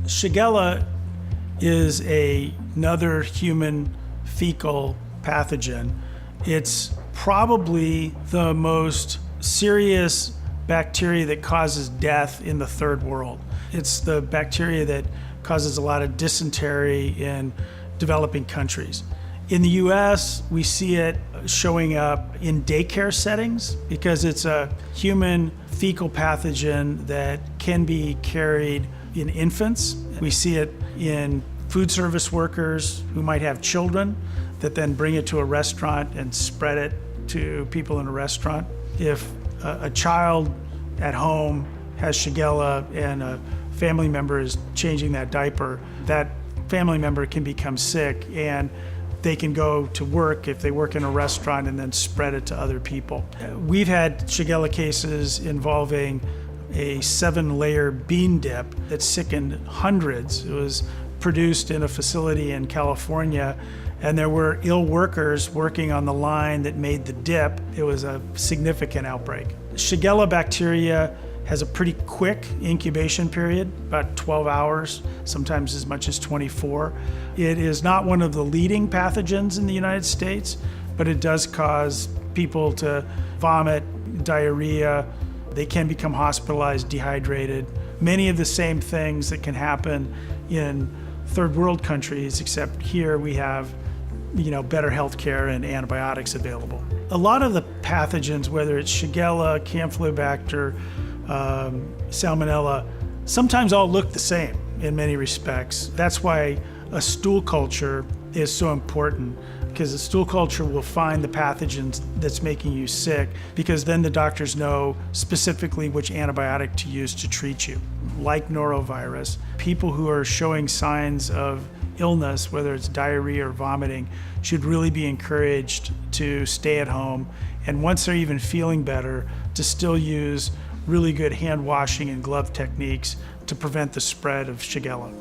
Shigella is another human fecal pathogen. It's probably the most serious bacteria that causes death in the third world. It's the bacteria that causes a lot of dysentery in developing countries. In the US, we see it showing up in daycare settings because it's a human fecal pathogen that can be carried in infants. We see it in food service workers who might have children that then bring it to a restaurant and spread it to people in a restaurant. If a child at home has Shigella and a family member is changing that diaper, that family member can become sick and they can go to work if they work in a restaurant and then spread it to other people. We've had Shigella cases involving a 7-layer bean dip that sickened hundreds. It was produced in a facility in California, and there were ill workers working on the line that made the dip. It was a significant outbreak. Shigella bacteria has a pretty quick incubation period, about 12 hours, sometimes as much as 24. It is not one of the leading pathogens in the United States, but it does cause people to vomit, diarrhea. They can become hospitalized, dehydrated. Many of the same things that can happen in third world countries, except here we have better health care and antibiotics available. A lot of the pathogens, whether it's Shigella, Campylobacter, Salmonella, sometimes all look the same in many respects. That's why a stool culture is so important, because the stool culture will find the pathogens that's making you sick, because then the doctors know specifically which antibiotic to use to treat you. Like norovirus, people who are showing signs of illness, whether it's diarrhea or vomiting, should really be encouraged to stay at home, and once they're even feeling better, to still use really good hand washing and glove techniques to prevent the spread of Shigella.